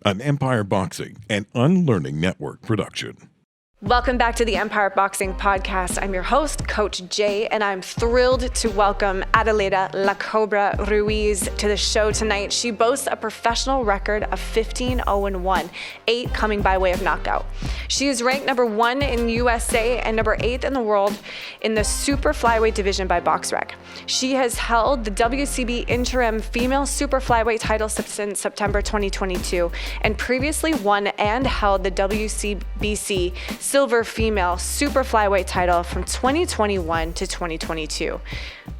an Empire Boxing and Unlearning Network production. Welcome back to the Empire Boxing Podcast. I'm your host, Coach Jay, and I'm thrilled to welcome ADELAIDA La Cobra Ruiz to the show tonight. She boasts a professional record of 15-0-1, 8 coming by way of knockout. She is ranked number 1 in USA and number 8 in the world in the super flyweight division by BoxRec. She has held the WCB interim female super flyweight title since September 2022 and previously won and held the WCBC silver female super flyweight title from 2021 to 2022.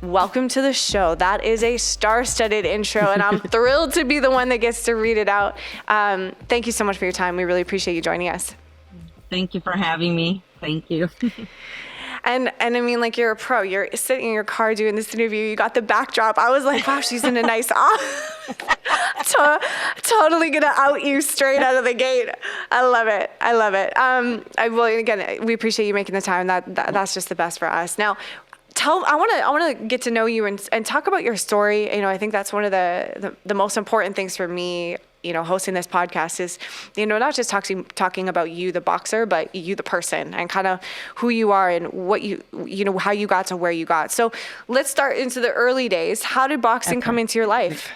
Welcome to the show. That is a star-studded intro, and I'm thrilled to be the one that gets to read it out. Thank you so much for your time. We really appreciate you joining us. Thank you for having me. Thank you. And I mean, like, you're a pro. You're sitting in your car doing this interview. You got the backdrop. I was like, wow, she's in a nice office. Totally gonna out you straight out of the gate. I love it. Again, we appreciate you making the time. That's just the best for us. Now, I want to get to know you and talk about your story. You know, I think that's one of the most important things for me. You know, hosting this podcast is, you know, not just talking about you, the boxer, but you, the person, and kind of who you are and what you know, how you got to where you got. So let's start into the early days. How did boxing come into your life?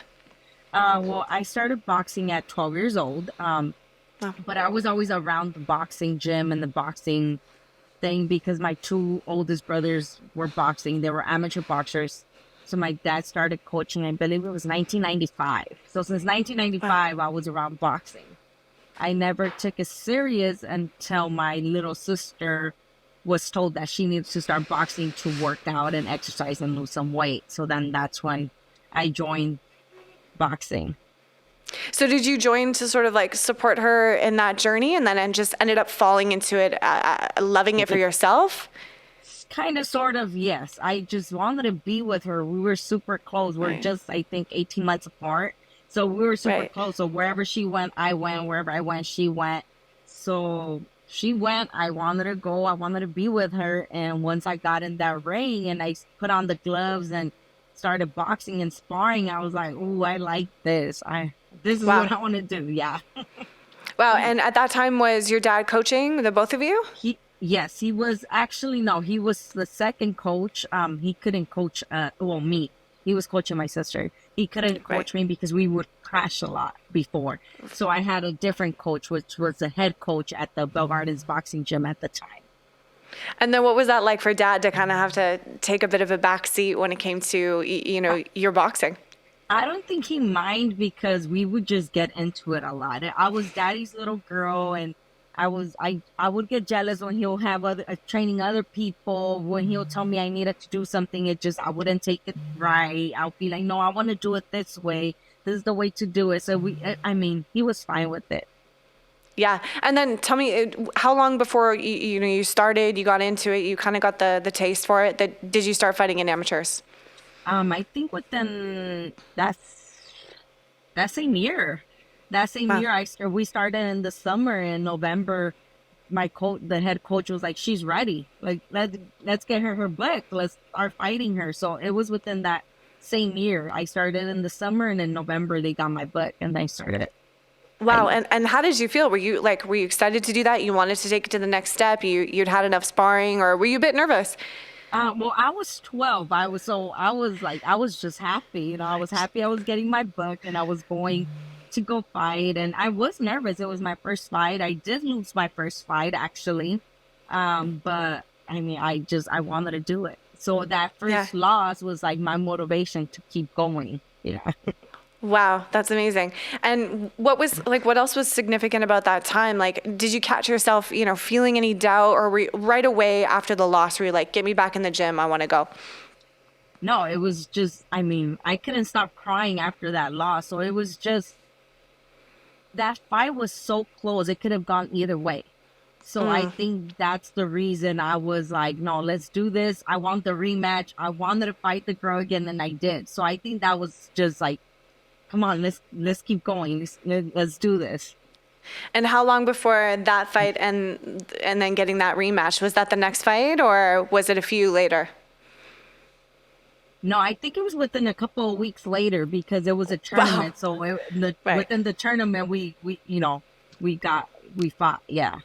Well, I started boxing at 12 years old, but I was always around the boxing gym and the boxing thing because my two oldest brothers were boxing. They were amateur boxers. So my dad started coaching, I believe it was 1995. So since 1995, I was around boxing. I never took it serious until my little sister was told that she needed to start boxing to work out and exercise and lose some weight. So then that's when I joined boxing. So did you join to sort of like support her in that journey and then just ended up falling into it, loving it for yourself? Kind of, sort of, yes. I just wanted to be with her. We were super close. We're just, I think, 18 months apart. So we were super close. So wherever she went, I went. Wherever I went, she went. So she went. I wanted to go. I wanted to be with her. And once I got in that ring and I put on the gloves and started boxing and sparring, I was like, ooh, I like this. This is what I want to do. Yeah. Wow. And at that time, was your dad coaching the both of you? Yes, he was actually, no, he was the second coach. He couldn't coach, me. He was coaching my sister. He couldn't coach me because we would crash a lot before. So I had a different coach, which was the head coach at the Bell Gardens boxing gym at the time. And then what was that like for dad to kind of have to take a bit of a back seat when it came to, you know, your boxing? I don't think he minded because we would just get into it a lot. I was daddy's little girl and I would get jealous when he'll have training other people. When he'll tell me I needed to do something, I wouldn't take it right. I'll be like, no, I want to do it this way. This is the way to do it. So he was fine with it. Yeah. And then tell me, how long before you started, you got into it, you kind of got the taste for it, did you start fighting in amateurs? I think within that same year. That same year, we started in the summer. In November, the head coach was like, she's ready. Like, let's get her book. Let's start fighting her. So it was within that same year. I started in the summer, and in November, they got my book, and I started it. Wow. And how did you feel? Were you excited to do that? You wanted to take it to the next step? You'd had enough sparring, or were you a bit nervous? Well, I was 12. I was just happy. You know, I was happy I was getting my book, and I was going to go fight, and I was nervous. It was my first fight. I did lose my first fight actually, but I wanted to do it. So that first loss was like my motivation to keep going. Yeah. Wow, that's amazing. And what else was significant about that time? Like, did you catch yourself, you know, feeling any doubt, or were you, right away after the loss, were you like, get me back in the gym, I want to go? No, it was just, I couldn't stop crying after that loss. So it was just, that fight was so close. It could have gone either way. So I think that's the reason I was like, no, let's do this. I want the rematch. I wanted to fight the girl again, and I did. So I think that was just like, come on, let's keep going. Let's do this. And how long before that fight and then getting that rematch? Was that the next fight, or was it a few later? No, I think it was within a couple of weeks later because it was a Wow. tournament. So Right. within the tournament, we fought. Yeah.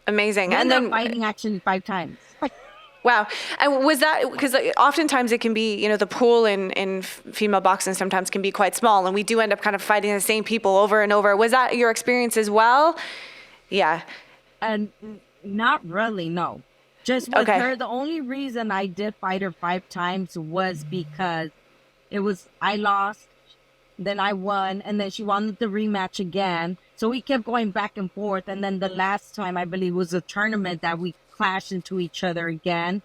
Amazing. We And ended up then, fighting actually 5 times. wow. And was that because oftentimes it can be, the pool in female boxing sometimes can be quite small, and we do end up kind of fighting the same people over and over. Was that your experience as well? Yeah. And not really, no. Just with Okay. her, the only reason I did fight her 5 times was because I lost, then I won, and then she wanted the rematch again. So we kept going back and forth. And then the last time, I believe, was a tournament that we clashed into each other again.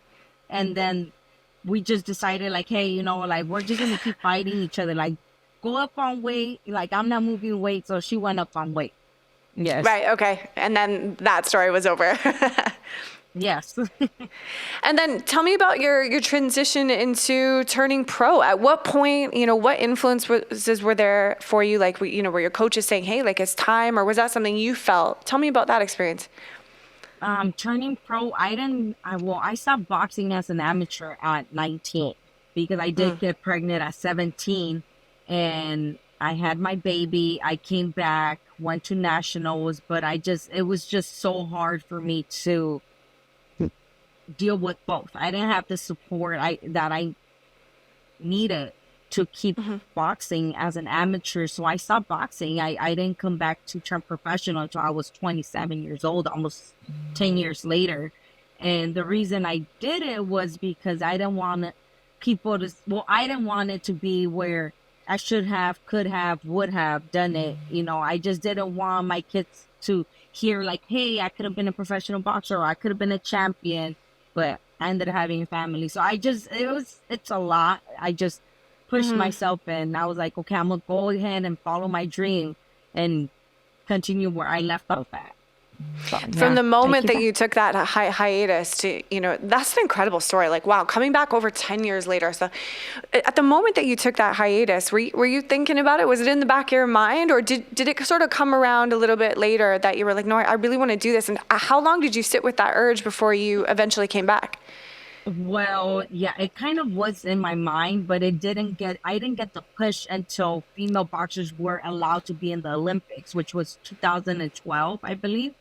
And then we just decided, like, hey, like, we're just going to keep fighting each other. Like, go up on weight. Like, I'm not moving weight. So she went up on weight. Yes. Right. Okay. And then that story was over. Yes. And then tell me about your transition into turning pro. At what point, what influences were there for you? Like, were your coaches saying, hey, like it's time, or was that something you felt? Tell me about that experience. Turning pro, I stopped boxing as an amateur at 19 because I did get pregnant at 17 and I had my baby. I came back, went to nationals, but it was just so hard for me to deal with both. I didn't have the support that I needed to keep boxing as an amateur. So I stopped boxing. I didn't come back to turn professional until I was 27 years old, almost 10 years later. And the reason I did it was because I didn't want I didn't want it to be where I should have, could have, would have done it. I just didn't want my kids to hear like, hey, I could have been a professional boxer, or I could have been a champion, but I ended up having a family. So it's a lot. I just pushed myself in. I was like, okay, I'm going to go ahead and follow my dream and continue where I left off at. So, From the moment that you took that hiatus to, that's an incredible story. Like, wow, coming back over 10 years later. So at the moment that you took that hiatus, were you thinking about it? Was it in the back of your mind, or did it sort of come around a little bit later that you were like, no, I really want to do this? And how long did you sit with that urge before you eventually came back? Well, yeah, it kind of was in my mind, but I didn't get the push until female boxers were allowed to be in the Olympics, which was 2012, I believe,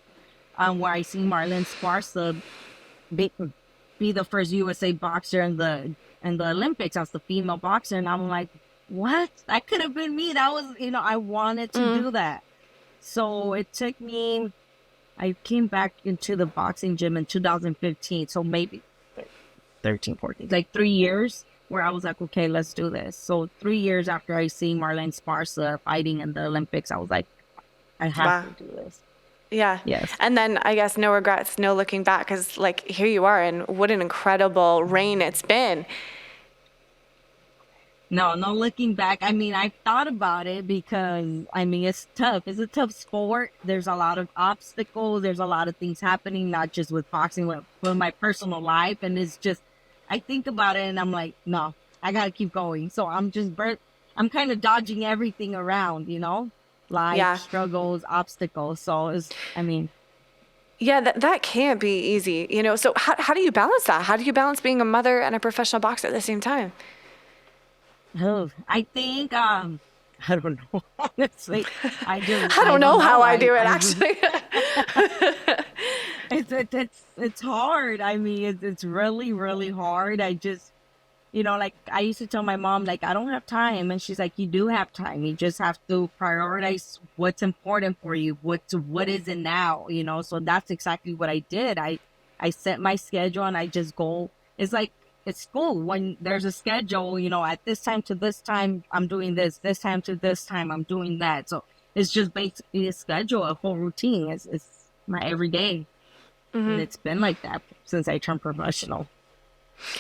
where I seen Marlene Sparsa be the first USA boxer in the Olympics as the female boxer. And I'm like, what? That could have been me. That was, I wanted to do that. So it took me, I came back into the boxing gym in 2015. So maybe 13, 14, like 3 years where I was like, okay, let's do this. So 3 years after I seen Marlene Sparsa fighting in the Olympics, I was like, I have to do this. Yeah. Yes. And then I guess no regrets, no looking back, because like here you are, and what an incredible reign it's been. No looking back. I mean, I've thought about it because, I mean, it's tough. It's a tough sport. There's a lot of obstacles. There's a lot of things happening, not just with boxing, but with my personal life. And it's just, I think about it and I'm like, no, I got to keep going. So I'm kind of dodging everything around, life, struggles, obstacles. So Yeah, that can't be easy, So how do you balance that? How do you balance being a mother and a professional boxer at the same time? Oh, I think, I don't know, honestly. I don't know how I do it, actually. It's hard. I mean, it's really, really hard. I just, like I used to tell my mom, like, I don't have time. And she's like, you do have time. You just have to prioritize what's important for you. What is it now? So that's exactly what I did. I set my schedule and I just go. It's like, it's school. When there's a schedule, at this time to this time, I'm doing this time to this time, I'm doing that. So it's just basically a schedule, a whole routine. It's my everyday. And it's been like that since I turned professional.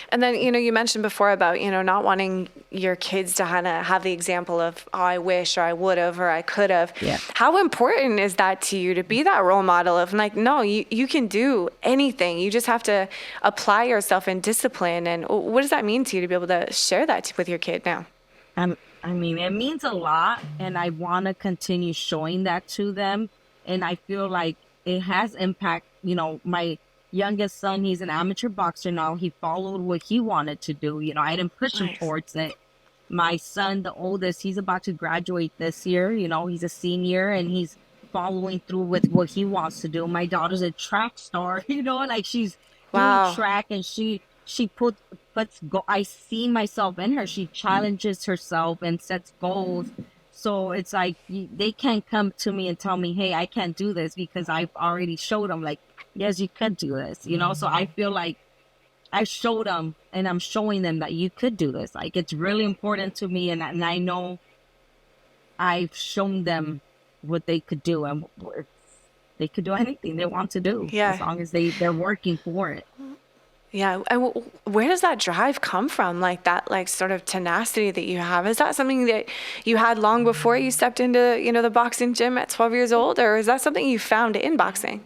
And then, you mentioned before about, not wanting your kids to kind of have the example of, oh, I wish, or I would have, or I could have. Yeah. How important is that to you, to be that role model of like, no, you can do anything. You just have to apply yourself in discipline. And what does that mean to you to be able to share that with your kid now? I mean, it means a lot, and I want to continue showing that to them. And I feel like it has impact, youngest son, he's an amateur boxer now. He followed what he wanted to do. You know, I didn't push him towards it. My son, the oldest, he's about to graduate this year. You know, he's a senior and he's following through with what he wants to do. My daughter's a track star, you know, like she's doing track, and I see myself in her. She challenges herself and sets goals. So it's like they can't come to me and tell me, hey, I can't do this, because I've already showed them, like, yes, you could do this, you know? So I feel like I showed them, and I'm showing them that you could do this. Like, it's really important to me, and I know I've shown them what they could do, and they could do anything they want to do, as long as they're working for it. Yeah. And where does that drive come from? Like that, like sort of tenacity that you have? Is that something that you had long before you stepped into, you know, the boxing gym at 12 years old, or is that something you found in boxing?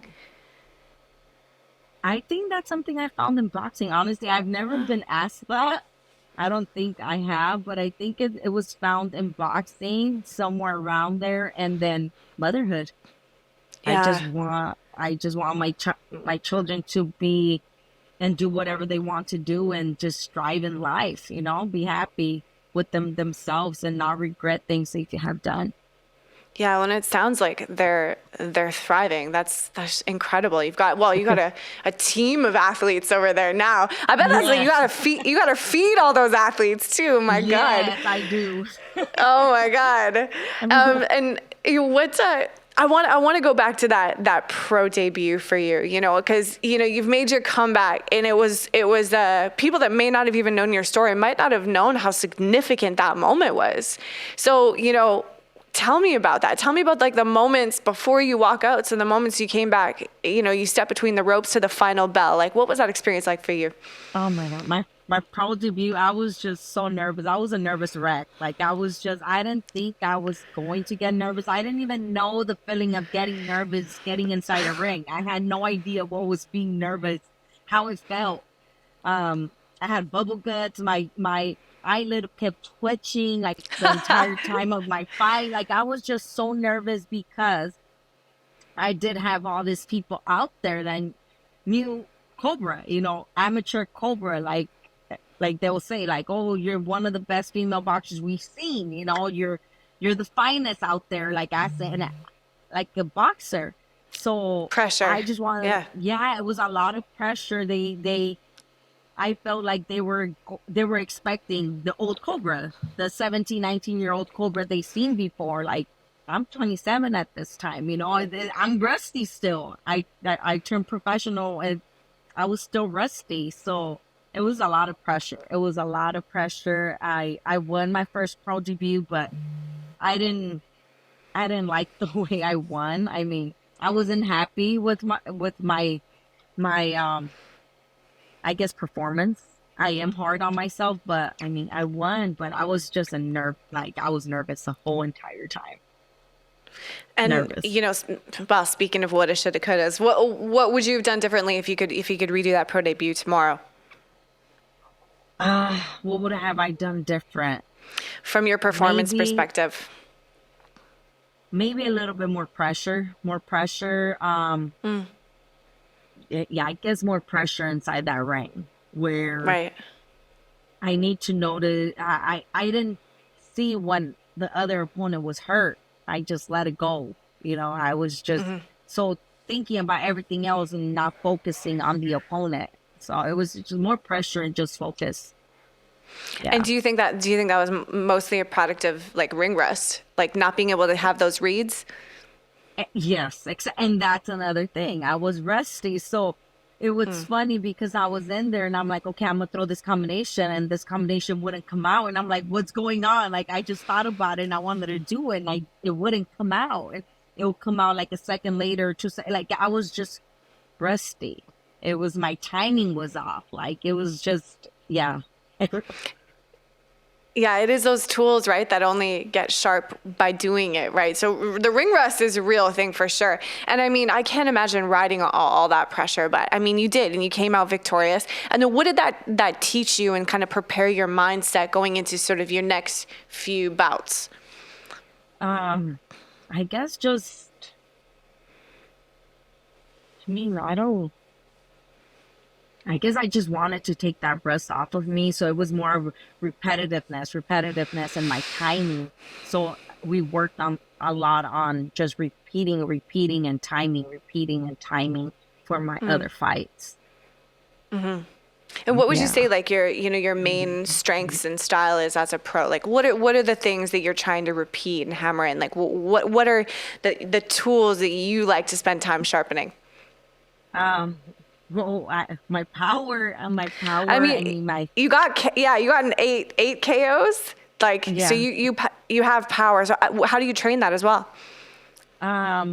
I think that's something I found in boxing. Honestly, I've never been asked that. I don't think I have, but I think it was found in boxing, somewhere around there, and then motherhood. Yeah. I just want my children to be and do whatever they want to do, and just strive in life, you know, be happy with themselves and not regret things they have done. Yeah, well, and it sounds like they're thriving. That's incredible. You've got a team of athletes over there now. I bet that's like you gotta feed all those athletes too. My God. Yes, I do. Oh my God. And I want to go back to that pro debut for you, you know, because, you know, you've made your comeback, and it was people that may not have even known your story might not have known how significant that moment was. So, you know, tell me about that. Tell me about like the moments before you walk out. So the moments you came back, you know, you step between the ropes to the final bell. Like, what was that experience like for you? Oh my God. My pro debut, I was just so nervous. I was a nervous wreck. Like, I didn't think I was going to get nervous. I didn't even know the feeling of getting nervous, getting inside a ring. I had no idea what was being nervous, how it felt. I had bubble guts. My eyelid kept twitching like the entire time of my fight. Like, I was just so nervous, because I did have all these people out there that knew COBRA, you know, amateur COBRA, like they will say, like, oh, you're one of the best female boxers we've seen, you know, you're the finest out there, like I said, like a boxer. So pressure. I just wanted, it was a lot of pressure. I felt like they were expecting the old COBRA, the 17, 19-year-old COBRA they seen before. Like, I'm 27 at this time, you know, I'm rusty still. I turned professional and I was still rusty. So it was a lot of pressure. I won my first pro debut, but I didn't like the way I won. I mean, I wasn't happy with my I guess performance. I am hard on myself, but I mean, I won, but I was just I was nervous the whole entire time. And nervous. You know, well, speaking of woulda, shoulda, couldas, what would you have done differently if you could redo that pro debut tomorrow? What would have I done different? From your performance perspective? Maybe a little bit more pressure. Yeah, I guess more pressure inside that ring, where I need to notice. I didn't see when the other opponent was hurt. I just let it go. You know, I was just so thinking about everything else and not focusing on the opponent. So it was just more pressure and just focus. Yeah. And do you think that was mostly a product of like ring rust, like not being able to have those reads? Yes, and that's another thing. I was rusty, so it was funny because I was in there and I'm like, okay, I'm gonna throw this combination, and this combination wouldn't come out, and I'm like, what's going on? Like, I just thought about it and I wanted to do it, and it wouldn't come out. It would come out like a second later, like I was just rusty. It was my timing was off. Like, it was just Yeah, it is those tools, right, that only get sharp by doing it, right? So the ring rust is a real thing for sure. And I mean, I can't imagine riding all that pressure, but I mean, you did, and you came out victorious. And then what did that teach you and kind of prepare your mindset going into sort of your next few bouts? I guess just, I mean, I don't I guess I just wanted to take that rust off of me. So it was more of repetitiveness and my timing. So we worked on a lot on just repeating and timing for my other fights. Mm-hmm. And what would you say, like, your main strengths and style is as a pro? Like, what are the things that you're trying to repeat and hammer in? Like, what are the tools that you like to spend time sharpening? Well, my power. I mean, you got an eight KOs. Like, so you have power. So how do you train that as well? How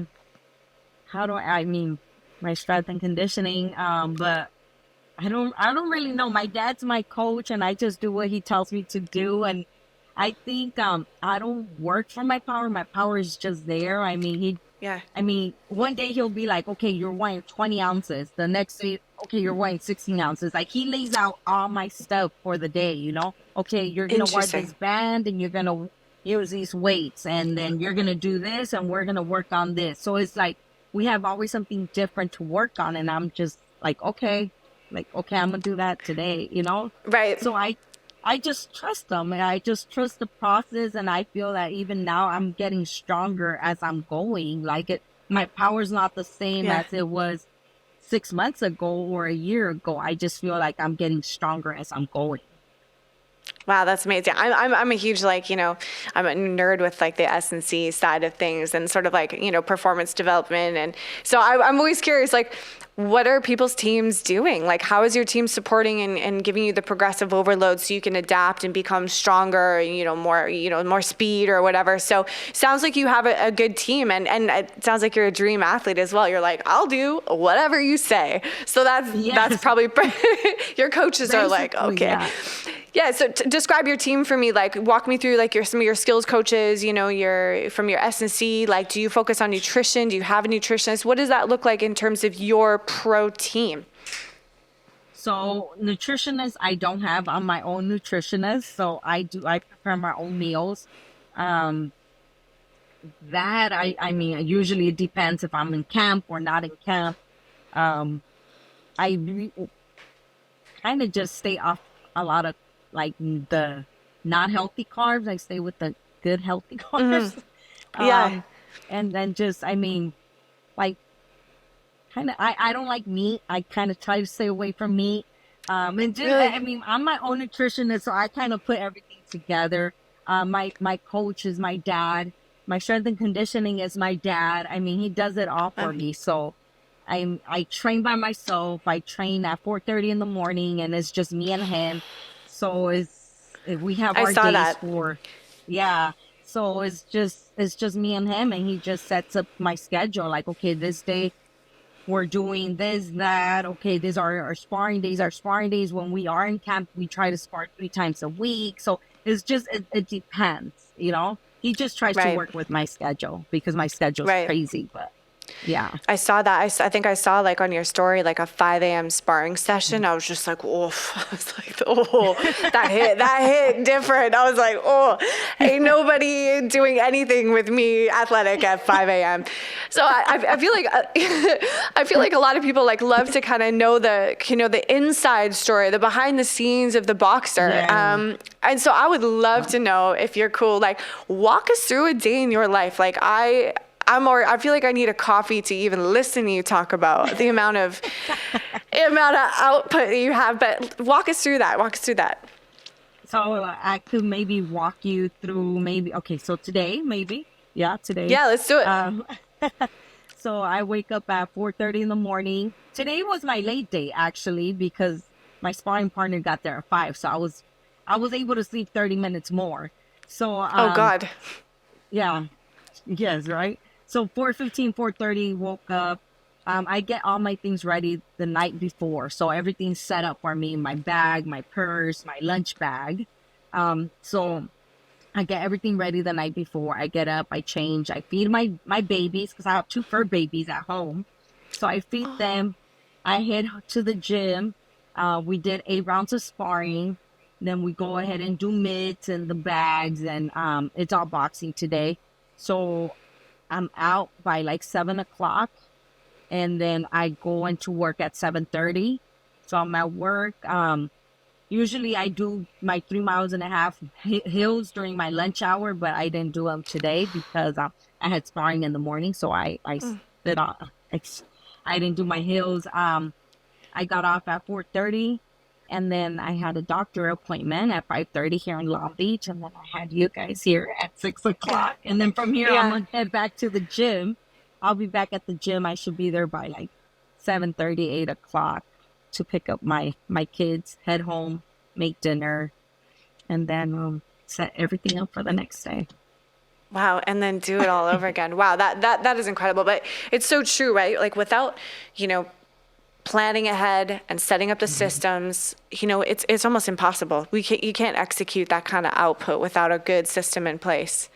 do I mean, my strength and conditioning. But I don't really know. My dad's my coach, and I just do what he tells me to do. And I think I don't work for my power. My power is just there. I mean, one day he'll be like, okay, you're weighing 20 ounces. The next day, okay, you're weighing 16 ounces. Like, he lays out all my stuff for the day, you know? Okay, you're going to wear this band and you're going to use these weights, and then you're going to do this and we're going to work on this. So it's like, we have always something different to work on. And I'm just like, okay, I'm going to do that today, you know? Right. So I just trust them, and I just trust the process, and I feel that even now I'm getting stronger as I'm going. Like, my power's not the same as it was 6 months ago or a year ago. I just feel like I'm getting stronger as I'm going. Wow, that's amazing. I'm a huge, like, I'm a nerd with like the S&C side of things and sort of like, performance development. And so I'm always curious, like, what are people's teams doing? Like, how is your team supporting and giving you the progressive overload so you can adapt and become stronger, more speed or whatever. So sounds like you have a good team, and it sounds like you're a dream athlete as well. You're like, I'll do whatever you say. So that's probably your coaches are like, okay. Yeah. So describe your team for me. Like, walk me through like some of your skills coaches, your from your S&C. Like, do you focus on nutrition? Do you have a nutritionist? What does that look like in terms of your pro team? So nutritionist, I don't have. I'm my own nutritionist. So I prepare my own meals. Usually it depends if I'm in camp or not in camp. I kind of just stay off a lot of like the not healthy carbs. I stay with the good healthy carbs. Yeah. And then just, like, kind of, I don't like meat. I kind of try to stay away from meat. And just, really? I'm my own nutritionist, so I kind of put everything together. My coach is my dad. My strength and conditioning is my dad. He does it all for me. So I train by myself. I train at 4:30 in the morning, and it's just me and him. So we have our days so it's just me and him, and he just sets up my schedule. Like, okay, this day we're doing this, that. Okay, these are our sparring days. Our sparring days when we are in camp, we try to spar 3 times a week. So it's just it depends, He just tries to work with my schedule because my schedule's crazy, but. Yeah, I saw that. I think I saw like on your story, like a 5 a.m. sparring session. I was just like, oof. I was like, oh, that hit different. I was like, oh, ain't nobody doing anything with me athletic at 5 a.m. So I feel like I feel like a lot of people like love to kind of know the inside story, the behind the scenes of the boxer. Yeah. And so I would love to know if you're cool. Like, walk us through a day in your life. Like, I feel like I need a coffee to even listen to you talk about the amount of output that you have. But walk us through that. So I could maybe walk you through so today, today. Yeah, let's do it. So I wake up at 4:30 in the morning. Today was my late day, actually, because my sparring partner got there at 5. So I was able to sleep 30 minutes more. So oh God. Yeah. Yes, right. So 4:15, 4:30, woke up. I get all my things ready the night before. So everything's set up for me, my bag, my purse, my lunch bag. So I get everything ready the night before. I get up, I change, I feed my babies because I have 2 fur babies at home. So I feed them. I head to the gym. We did 8 rounds of sparring. Then we go ahead and do mitts and the bags, and it's all boxing today. So I'm out by like 7 o'clock, and then I go into work at 7:30. So I'm at work. Usually I do my 3.5 miles hills during my lunch hour, but I didn't do them today because I had sparring in the morning. So I spit off. I didn't do my hills. I got off at 4:30, and then I had a doctor appointment at 5:30 here in Long Beach, and then I had you guys here at 6 o'clock. And then from here, I'm gonna head back to the gym. I'll be back at the gym. I should be there by like 7:30, 8 o'clock to pick up my kids, head home, make dinner, and then set everything up for the next day. Wow. And then do it all over again. Wow. That is incredible. But it's so true, right? Like without, planning ahead and setting up the systems, it's almost impossible. You can't execute that kind of output without a good system in place.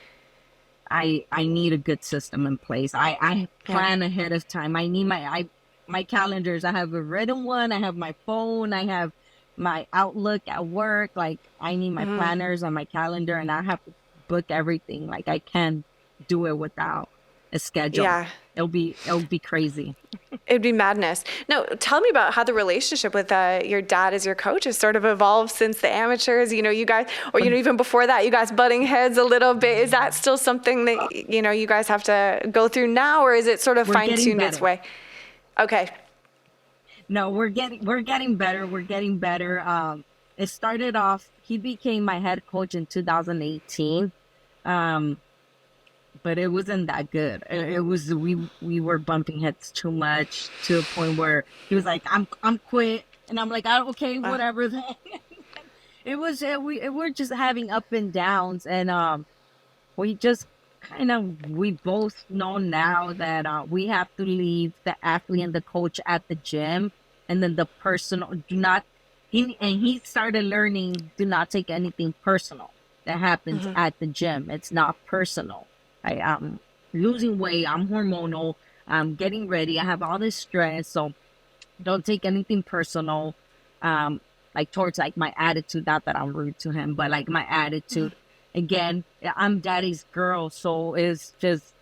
I need a good system in place. I plan ahead of time. I need my calendars. I have a written one. I have my phone. I have my Outlook at work. Like I need my planners on my calendar, and I have to book everything. Like I can't do it without a schedule. Yeah. It'll be crazy. It'd be madness. No, tell me about how the relationship with your dad as your coach has sort of evolved since the amateurs, you guys, or, even before that, you guys butting heads a little bit. Is that still something that, you guys have to go through now, or is it sort of fine-tuned its way? Okay. No, we're getting better. We're getting better. It started off, he became my head coach in 2018. But it wasn't that good. It was, we were bumping heads too much to the point where he was like, I'm quit. And I'm like, okay, whatever. We're just having up and downs. And, we just we both know now that, we have to leave the athlete and the coach at the gym. And then the personal, he started learning, do not take anything personal that happens at the gym. It's not personal. I'm losing weight. I'm hormonal. I'm getting ready. I have all this stress. So don't take anything personal. Like towards like my attitude, not that I'm rude to him, but like my attitude. Again, I'm daddy's girl. So it's just,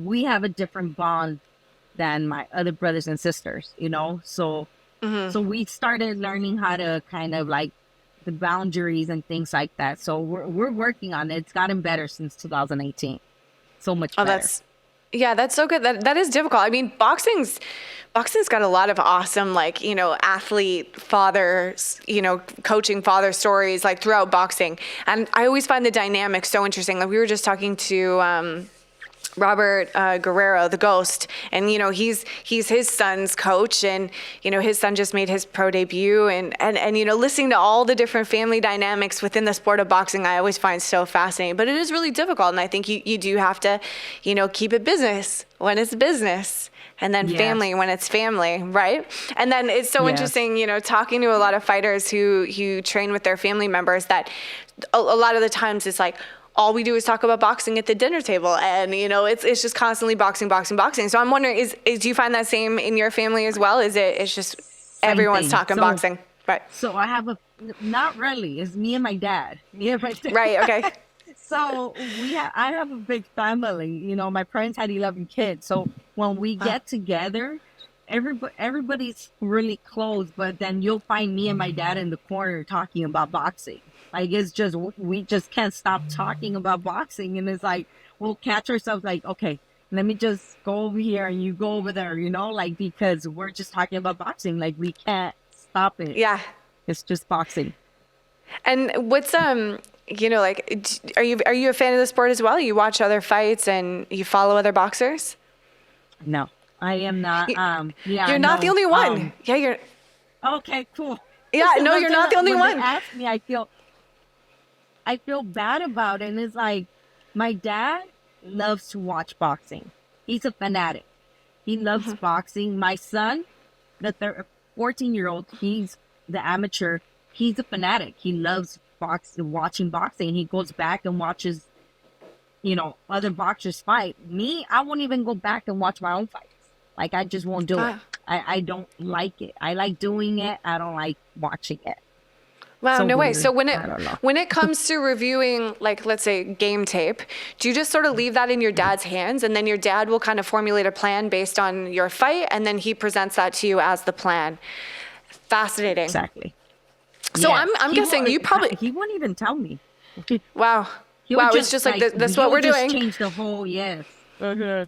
we have a different bond than my other brothers and sisters, So, so we started learning how to kind of like the boundaries and things like that. So we're working on it. It's gotten better since 2018. So much better. That's so good. That is difficult. I mean, boxing's got a lot of awesome, like, athlete fathers, coaching father stories like throughout boxing. And I always find the dynamic so interesting. Like we were just talking to, Robert Guerrero, the Ghost, and he's his son's coach, and his son just made his pro debut, and listening to all the different family dynamics within the sport of boxing, I always find so fascinating. But it is really difficult, and I think you do have to keep it business when it's business, and then family when it's family, right? And then it's so interesting, talking to a lot of fighters who train with their family members, that a lot of the times it's like, all we do is talk about boxing at the dinner table, and it's just constantly boxing. So I'm wondering, do you find that same in your family as well? It's just same everyone's thing. Talking boxing, right? So I have not really. It's me and my dad. Right. Okay. So I have a big family. My parents had 11 kids. So when we get together, everybody's really close. But then you'll find me and my dad in the corner talking about boxing. Like, it's just, we just can't stop talking about boxing. And it's like, we'll catch ourselves like, okay, let me just go over here and you go over there, like, because we're just talking about boxing. Like, we can't stop it. Yeah. It's just boxing. And what's, like, are you a fan of the sport as well? You watch other fights and you follow other boxers? No, I am not. You're not the only one. You're. Okay, cool. Yeah, no, you're not the only one. They ask me, I feel bad about it. And it's like, my dad loves to watch boxing. He's a fanatic. He loves boxing. My son, the 14-year-old, he's the amateur. He's a fanatic. He loves watching boxing. He goes back and watches, other boxers fight. Me, I won't even go back and watch my own fights. Like, I just won't do it. I don't like it. I like doing it. I don't like watching it. Wow, no way. So when it comes to reviewing, like, let's say game tape, do you just sort of leave that in your dad's hands, and then your dad will kind of formulate a plan based on your fight, and then he presents that to you as the plan? Fascinating. Exactly. So Yes. I'm guessing you probably, He won't even tell me. wow. He would Wow, it's just like, that's what he'll we're just doing. change the whole, yes. Like I'm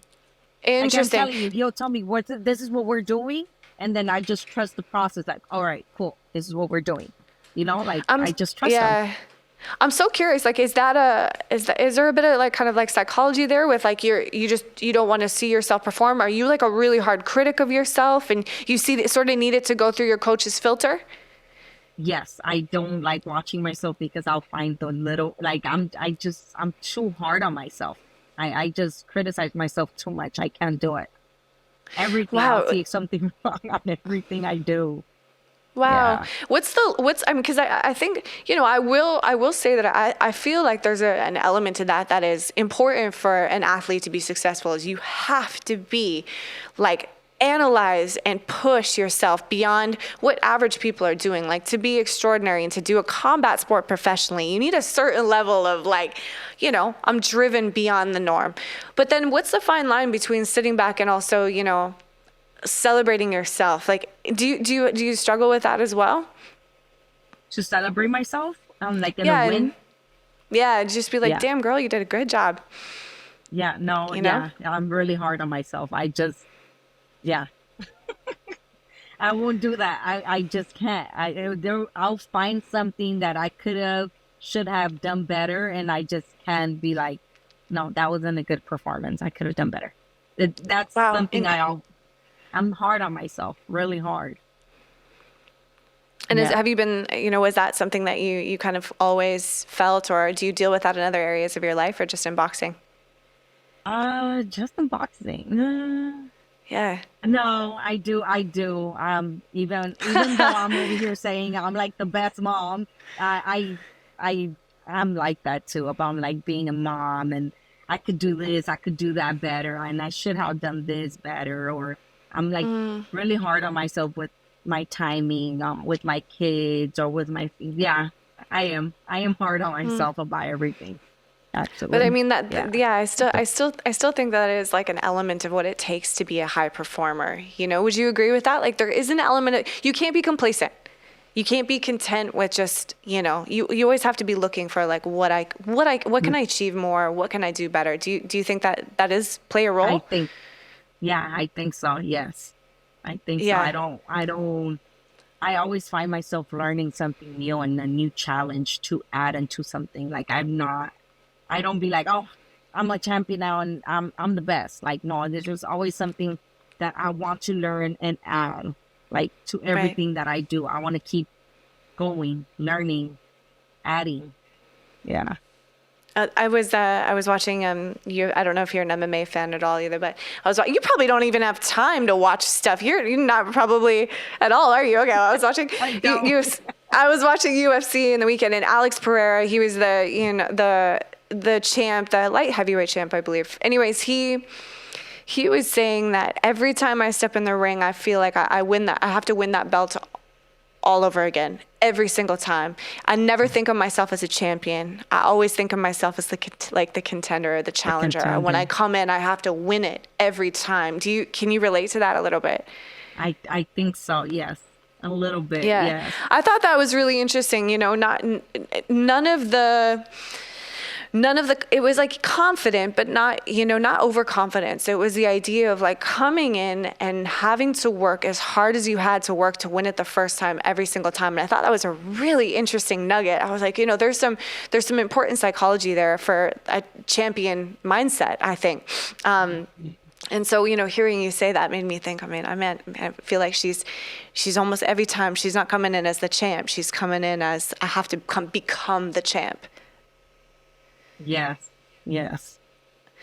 Interesting. telling you, he'll tell me this is what we're doing, and then I just trust the process. Like, all right, cool, this is what we're doing. Like I just trust him. Yeah. I'm so curious, like, is there a bit of like kind of like psychology there with like you don't want to see yourself perform? Are you like a really hard critic of yourself and you sort of need it to go through your coach's filter? Yes, I don't like watching myself because I'll find the little, like, I'm too hard on myself. I just criticize myself too much. I can't do it. Everything, Wow. I'll see something wrong on everything I do. Wow. Yeah. I mean, because I think, I will say that I feel like there's an element to that is important for an athlete to be successful is you have to be like analyze and push yourself beyond what average people are doing. Like to be extraordinary and to do a combat sport professionally, you need a certain level of like, I'm driven beyond the norm. But then what's the fine line between sitting back and also, celebrating yourself? Like, do you struggle with that as well? To celebrate myself, like in Yeah, a win. Yeah, just be like, Yeah. damn girl, you did a good job. Yeah, no, You know? yeah, I'm really hard on myself. Yeah, I won't do that. I just can't. I'll find something that I should have done better, and I just can't be like, no, that wasn't a good performance. I could have done better. That's Wow. something I'm hard on myself, really hard. And Yeah. have you been, was that something that you kind of always felt, or do you deal with that in other areas of your life or just in boxing? Just in boxing. Yeah. No, I do. Even though I'm over here saying I'm like the best mom, I'm like that too. About like being a mom, and I could do this, I could do that better, and I should have done this better. Or I'm like really hard on myself with my timing, with my kids, or with my I am hard on myself about everything. Absolutely. But I mean I still think that is like an element of what it takes to be a high performer. Would you agree with that? Like there is an element of, you can't be complacent. You can't be content with just, you always have to be looking for like what can I achieve more? What can I do better? Do you think that is play a role? I think so. Yes. I think Yeah. so. I always find myself learning something new and a new challenge to add into something. Like I don't be like, oh, I'm a champion now and I'm the best. Like, no, there's just always something that I want to learn and add, like, to everything that I do. I want to keep going, learning, adding. Yeah. I was watching you. I don't know if you're an MMA fan at all either, but you probably don't even have time to watch stuff. You're not probably at all, are you? Okay, I was watching I was watching UFC in the weekend, and Alex Pereira, he was the champ, the light heavyweight champ, I believe. Anyways, he was saying that every time I step in the ring, I feel like I win that. I have to win that belt all over again, every single time. I never think of myself as a champion. I always think of myself as the contender or the challenger. And when I come in, I have to win it every time. Can you relate to that a little bit? I think so. Yes. A little bit. Yeah. Yes. I thought that was really interesting. None of the, it was like confident, but not overconfidence. It was the idea of like coming in and having to work as hard as you had to work to win it the first time, every single time. And I thought that was a really interesting nugget. I was like, there's some important psychology there for a champion mindset, I think. And so, hearing you say that made me think, I feel like she's almost every time she's not coming in as the champ. She's coming in as, I have to become the champ. Yes.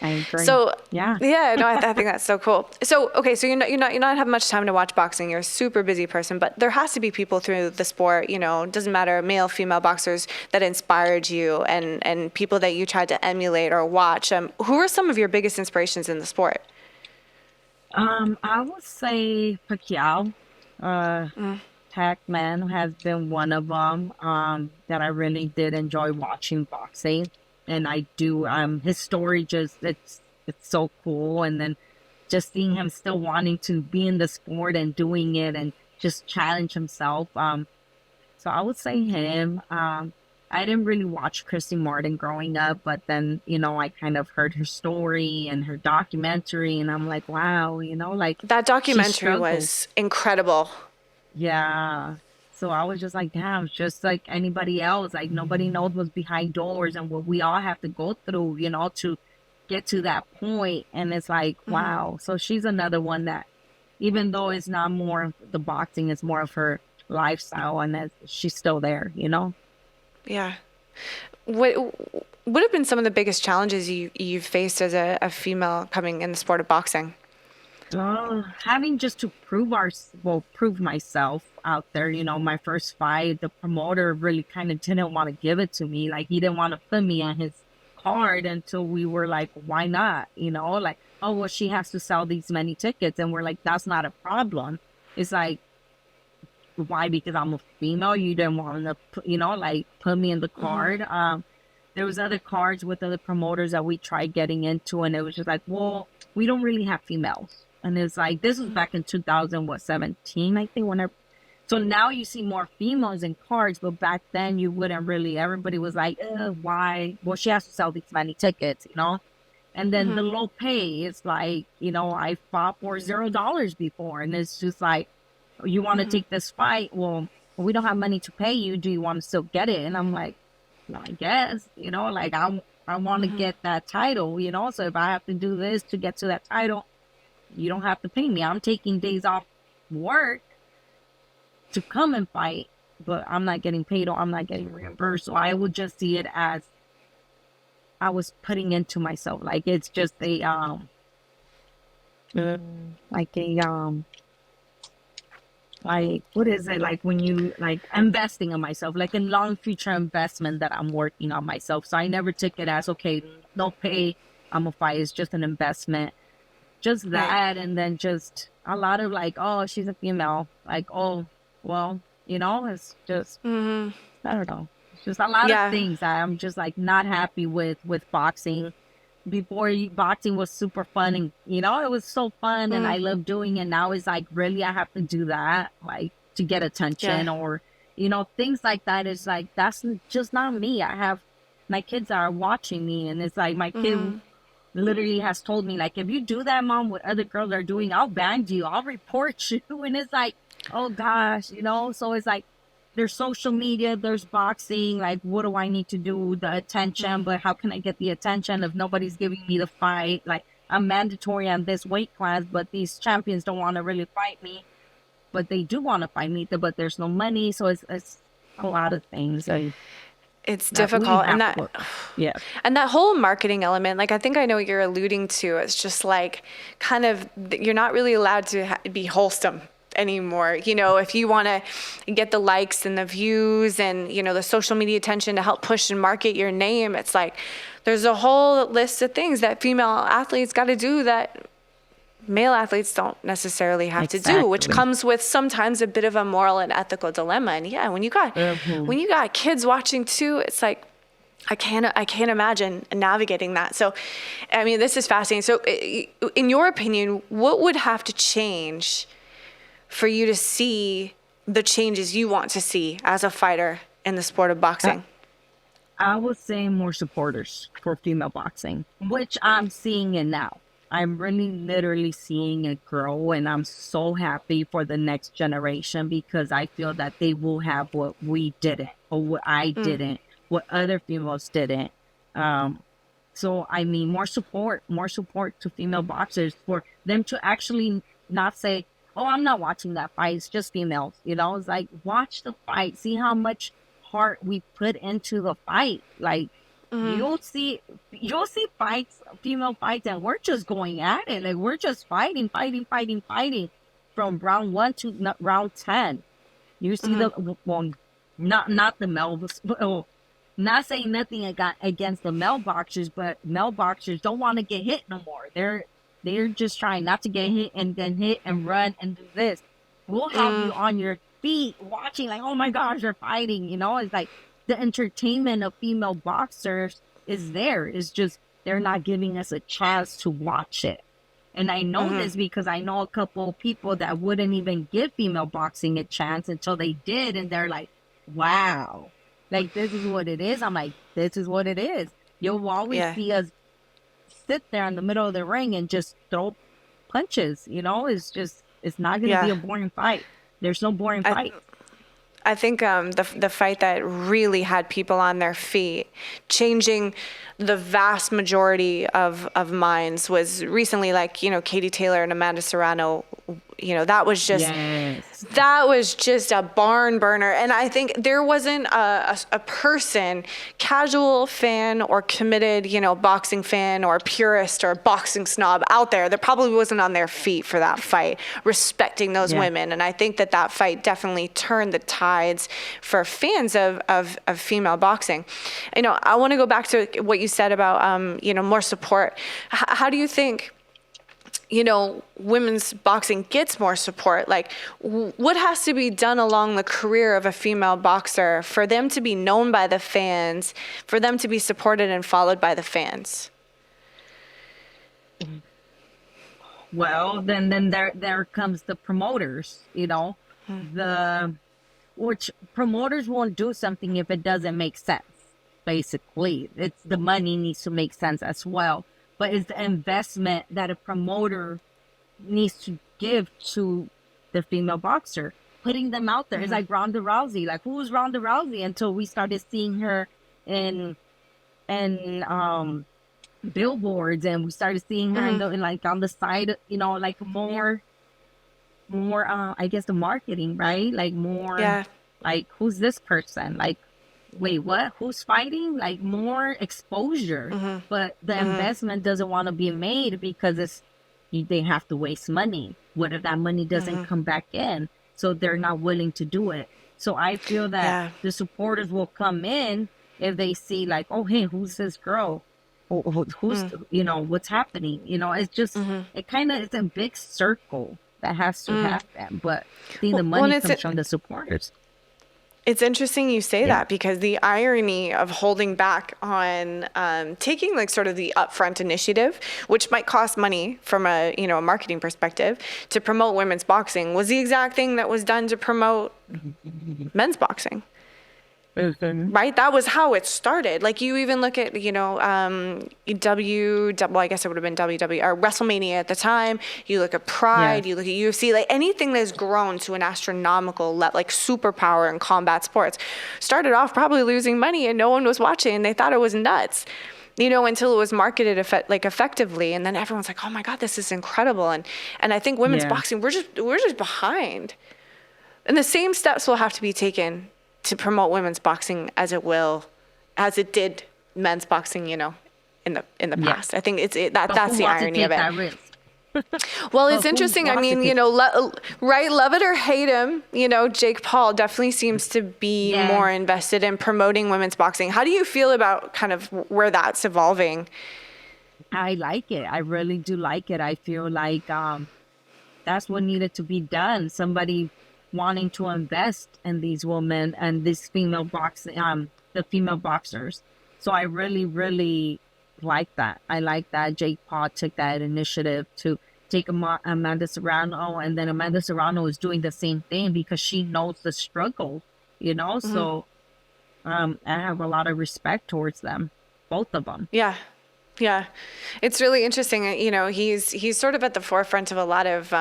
I agree. So yeah, no, I think that's so cool. So okay, so you're not having much time to watch boxing. You're a super busy person, but there has to be people through the sport. Doesn't matter, male, female boxers that inspired you, and people that you tried to emulate or watch. Who are some of your biggest inspirations in the sport? I would say Pacquiao. Pac-Man has been one of them that I really did enjoy watching boxing. And I do, his story it's so cool. And then just seeing him still wanting to be in the sport and doing it and just challenge himself. So I would say him. I didn't really watch Christy Martin growing up, but then, I kind of heard her story and her documentary, and I'm like, wow, like That she documentary struggled. was incredible. Yeah. So I was just like, damn, just like anybody else, like nobody knows what's behind doors and what we all have to go through, to get to that point. And it's like, wow. So she's another one that, even though it's not more of the boxing, it's more of her lifestyle, and that she's still there, Yeah. What would have been some of the biggest challenges you've faced as a female coming in the sport of boxing? Having just to prove myself out there. My first fight, the promoter really kind of didn't want to give it to me. Like, he didn't want to put me on his card until we were like, why not? Like, oh, well, she has to sell these many tickets. And we're like, that's not a problem. It's like, why? Because I'm a female. You didn't want to, like put me in the card. There was other cards with other promoters that we tried getting into, and it was just like, well, we don't really have females. And it's like, this was back in 2017, I think, whenever. So now you see more females in cards, but back then you wouldn't really. Everybody was like, why? Well, she has to sell these many tickets, And then the low pay, it's like, I fought for $0 before, and it's just like, you want to take this fight? Well, we don't have money to pay you. Do you want to still get it? And I'm like, well, I guess, like I want to get that title, So if I have to do this to get to that title, you don't have to pay me. I'm taking days off work to come and fight, but I'm not getting paid or I'm not getting reimbursed. So I would just see it as I was putting into myself. Like, it's just like, what is it, like when you like investing in myself, like a long future investment that I'm working on myself. So I never took it as, okay, no pay, I'm a fight. It's just an investment, just that. Right. And then just a lot of like, oh, she's a female, like, oh, well, it's just I don't know, it's just a lot of things that I'm just like not happy with boxing. Before, boxing was super fun, and it was so fun, and I love doing it. Now it's like, really, I have to do that, like, to get attention, or things like that. Is like, that's just not me. I have my kids are watching me, and it's like, my kid literally has told me, like, if you do that, Mom, what other girls are doing, I'll ban you, I'll report you. And it's like, oh gosh, so it's like, there's social media, there's boxing, like, what do I need to do? The attention, but how can I get the attention if nobody's giving me the fight? Like, I'm mandatory on this weight class, but these champions don't want to really fight me, but they do want to fight me, but there's no money. So it's a lot of things. It's difficult. And and that whole marketing element, like, I think I know what you're alluding to. It's just like, kind of, you're not really allowed to be wholesome anymore. If you want to get the likes and the views and, the social media attention to help push and market your name, it's like, there's a whole list of things that female athletes got to do that male athletes don't necessarily have to do, which comes with sometimes a bit of a moral and ethical dilemma. And when you got kids watching too, it's like, I can't imagine navigating that. So, I mean, this is fascinating. So in your opinion, what would have to change for you to see the changes you want to see as a fighter in the sport of boxing? I would say more supporters for female boxing, which I'm seeing it now. I'm really literally seeing it grow, and I'm so happy for the next generation, because I feel that they will have what we didn't, or what I didn't, what other females didn't. So I mean, more support to female boxers, for them to actually not say, oh, I'm not watching that fight, it's just females. It's like, watch the fight, see how much heart we put into the fight. Like, you'll see fights, female fights, and we're just going at it. Like, we're just fighting from round 1 to round 10. You see not the male, not saying nothing against the male boxers, but male boxers don't want to get hit no more. They're just trying not to get hit, and then hit and run and do this. We'll have you on your feet watching, like, oh my gosh, you're fighting. It's like, the entertainment of female boxers is there. It's just, they're not giving us a chance to watch it. And I know this because I know a couple of people that wouldn't even give female boxing a chance until they did. And they're like, wow, like, this is what it is. I'm like, this is what it is. You'll always see us sit there in the middle of the ring and just throw punches. It's not going to be a boring fight. There's no boring fight. I think the fight that really had people on their feet, changing the vast majority of minds, was recently, like, Katie Taylor and Amanda Serrano. That was just a barn burner. And I think there wasn't a person, casual fan or committed, boxing fan or purist or boxing snob out there that probably wasn't on their feet for that fight, respecting those women. And I think that fight definitely turned the tides for fans of female boxing. I want to go back to what you said about, more support. How do you think women's boxing gets more support? Like, what has to be done along the career of a female boxer for them to be known by the fans, for them to be supported and followed by the fans? Well, then there comes the promoters, which promoters won't do something if it doesn't make sense. Basically, it's the money needs to make sense as well. But it's the investment that a promoter needs to give to the female boxer, putting them out there. It's like Ronda Rousey. Like, who was Ronda Rousey until we started seeing her in billboards, and we started seeing her in like on the side, like more I guess the marketing, right? Like more like, who's this person? Like, wait, what? Who's fighting? Like, more exposure. But the investment doesn't want to be made because they have to waste money. What if that money doesn't come back in? So they're not willing to do it. So I feel that the supporters will come in if they see, like, oh, hey, who's this girl? Who's, what's happening? It's just, it's a big circle that has to happen. But I think the money comes from the supporters. It's interesting you say that, because the irony of holding back on taking, like, sort of the upfront initiative, which might cost money from a marketing perspective, to promote women's boxing, was the exact thing that was done to promote men's boxing. Right? That was how it started. Like, you even look at, well, I guess it would have been WWE or WrestleMania at the time. You look at Pride, you look at UFC, like anything that's grown to an astronomical level, like superpower in combat sports, started off probably losing money and no one was watching and they thought it was nuts. Until it was marketed effectively, and then everyone's like, "Oh my God, this is incredible!" And I think women's boxing, we're just behind, and the same steps will have to be taken to promote women's boxing as it did men's boxing, in the past. I think that's the irony of it. Well, it's interesting. I mean, right, love it or hate him, Jake Paul definitely seems to be more invested in promoting women's boxing. How do you feel about kind of where that's evolving? I like it. I really do like it. I feel like that's what needed to be done. Somebody wanting to invest in these women and these female the female boxers. So I really, really like that. I like that Jake Paul took that initiative to take Amanda Serrano, and then Amanda Serrano is doing the same thing because she knows the struggle, So I have a lot of respect towards them, both of them. Yeah. It's really interesting. He's sort of at the forefront of a lot of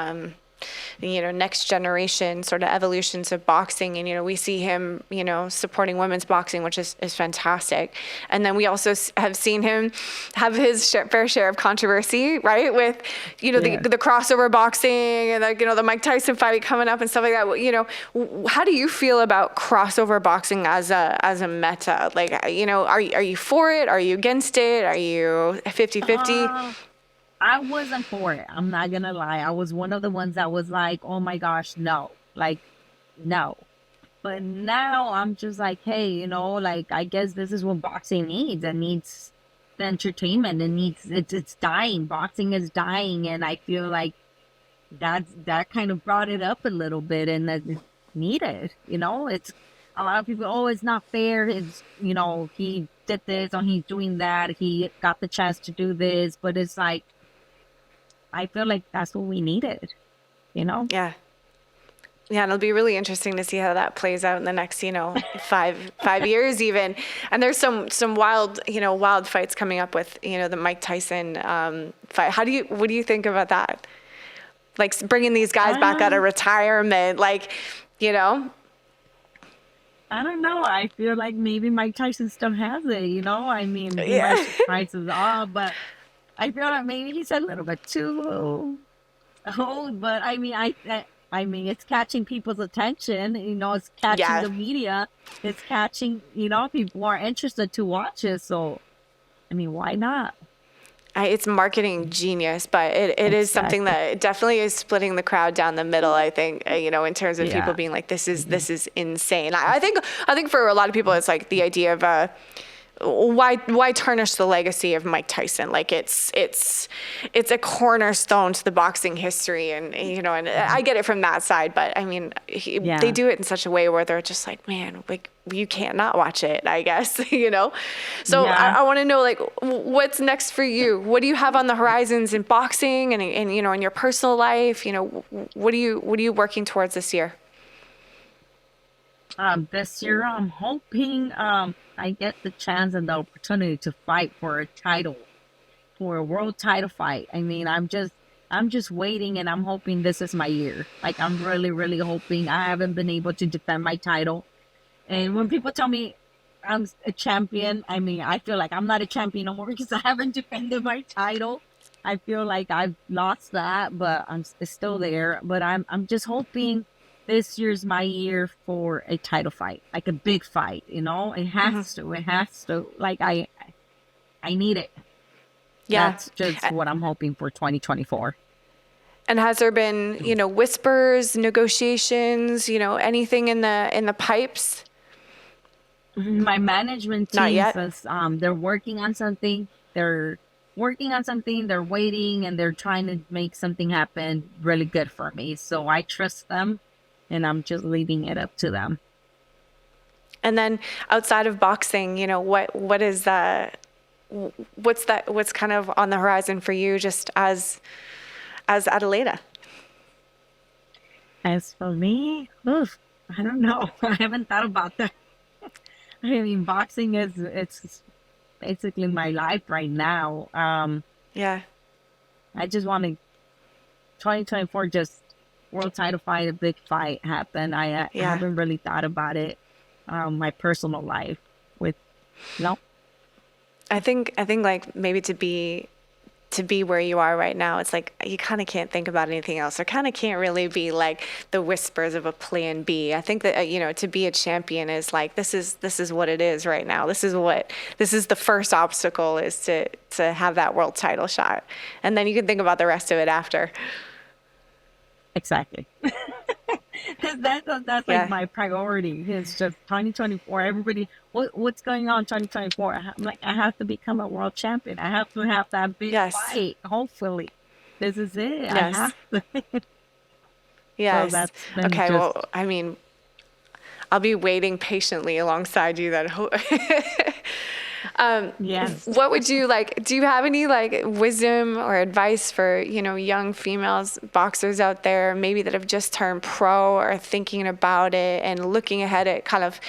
next generation sort of evolutions of boxing. And, we see him, supporting women's boxing, which is fantastic. And then we also have seen him have his fair share of controversy, right? With, the crossover boxing and the Mike Tyson fight coming up and stuff like that. How do you feel about crossover boxing as a meta? Like, are you for it? Are you against it? Are you 50-50? I wasn't for it. I'm not going to lie. I was one of the ones that was like, oh my gosh, no. Like, no. But now I'm just like, hey, I guess this is what boxing needs. It needs the entertainment. It's dying. Boxing is dying. And I feel like that kind of brought it up a little bit, and that it's needed. It's a lot of people, oh, it's not fair. It's, he did this or he's doing that. He got the chance to do this. But it's like, I feel like that's what we needed, you know? Yeah. Yeah, and it'll be really interesting to see how that plays out in the next, 5 years even. And there's some wild fights coming up with, the Mike Tyson fight. What do you think about that? Like bringing these guys back out of retirement, I don't know. I feel like maybe Mike Tyson still has it, I mean, he might surprise us all, but I feel like maybe he's a little bit too old. But I mean, it's catching people's attention. It's catching the media. It's catching, people are interested to watch it. So, I mean, why not? It's marketing genius, but it is something that definitely is splitting the crowd down the middle. I think, in terms of people being like, this is insane. I think for a lot of people, it's like the idea of why tarnish the legacy of Mike Tyson? Like it's a cornerstone to the boxing history, and and I get it from that side, but I mean, they do it in such a way where they're just like, man, like you can't not watch it, I guess, So I want to know, like, what's next for you? What do you have on the horizons in boxing and in your personal life? What are you working towards this year? This year, I'm hoping I get the chance and the opportunity to fight for a title, for a world title fight. I mean, I'm just waiting, and I'm hoping this is my year. Like, I'm really, really hoping. I haven't been able to defend my title. And when people tell me I'm a champion, I mean, I feel like I'm not a champion no more because I haven't defended my title. I feel like I've lost that, but it's still there. But I'm just hoping this year's my year for a title fight, like a big fight, It has to. Like, I need it. Yeah. That's just what I'm hoping for 2024. And has there been, whispers, negotiations, anything in the pipes? My management Not team yet. says they're working on something. They're waiting, and they're trying to make something happen really good for me. So I trust them, and I'm just leaving it up to them. And then outside of boxing, what is what's kind of on the horizon for you, just as ADELAIDA? As for me, I don't know. I haven't thought about that. I mean, boxing it's basically my life right now. I just want to 2024 just world title fight, a big fight happen. I haven't really thought about it. My personal life with I think like maybe to be where you are right now, it's like you kind of can't think about anything else. There kind of can't really be like the whispers of a plan B. I think that to be a champion is like this is what it is right now. This is the first obstacle, is to have that world title shot, and then you can think about the rest of it after. Exactly. That's like my priority. It's just 2024. Everybody, what's going on 2024? I'm like, I have to become a world champion. I have to have that big fight. Hopefully, this is it. Yes. I have to. Yes. So that's okay. Well, I mean, I'll be waiting patiently alongside you. Yes. What would you like? Do you have any like wisdom or advice for, young females boxers out there, maybe that have just turned pro or are thinking about it and looking ahead at kind of,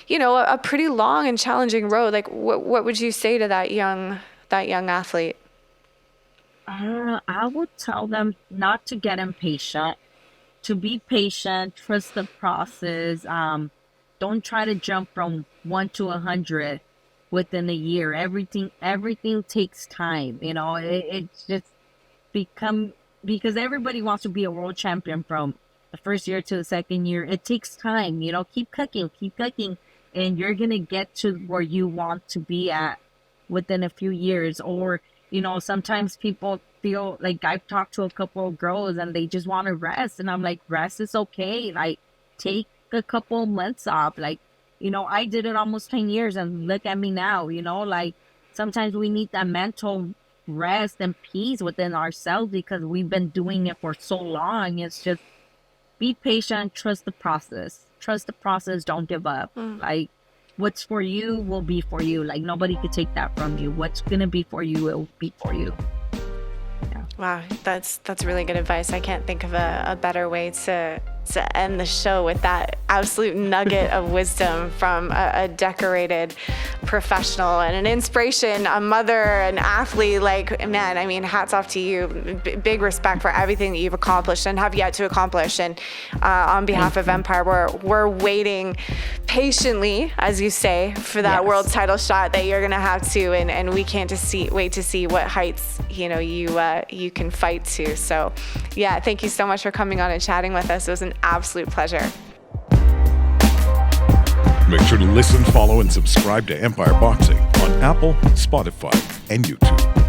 a pretty long and challenging road? Like what would you say to that young athlete? I would tell them not to get impatient, to be patient, trust the process. Don't try to jump from 1 to 100 within a year. Everything takes time. It's just because everybody wants to be a world champion from the first year to the second year. It takes time. Keep cooking, and you're gonna get to where you want to be at within a few years. Or sometimes people feel like, I've talked to a couple of girls and they just want to rest, and I'm like, rest is okay. Like, take a couple of months off. Like, I did it almost 10 years, and look at me now. Like, sometimes we need that mental rest and peace within ourselves because we've been doing it for so long. It's just be patient, trust the process. Don't give up. Like, what's for you will be for you. Like, nobody could take that from you. What's gonna be for you, it will be for you. Wow, that's really good advice. I can't think of a better way to end the show with that absolute nugget of wisdom from a decorated professional and an inspiration, a mother, an athlete. Like, man, I mean, hats off to you. Big respect for everything that you've accomplished and have yet to accomplish. And on behalf of Empire, we're waiting patiently, as you say, for that world title shot that you're gonna have to, and we can't wait to see what heights you can fight to. So, yeah, thank you so much for coming on and chatting with us. It was an absolute pleasure. Make sure to listen, follow, and subscribe to Empire Boxing on Apple, Spotify, and YouTube.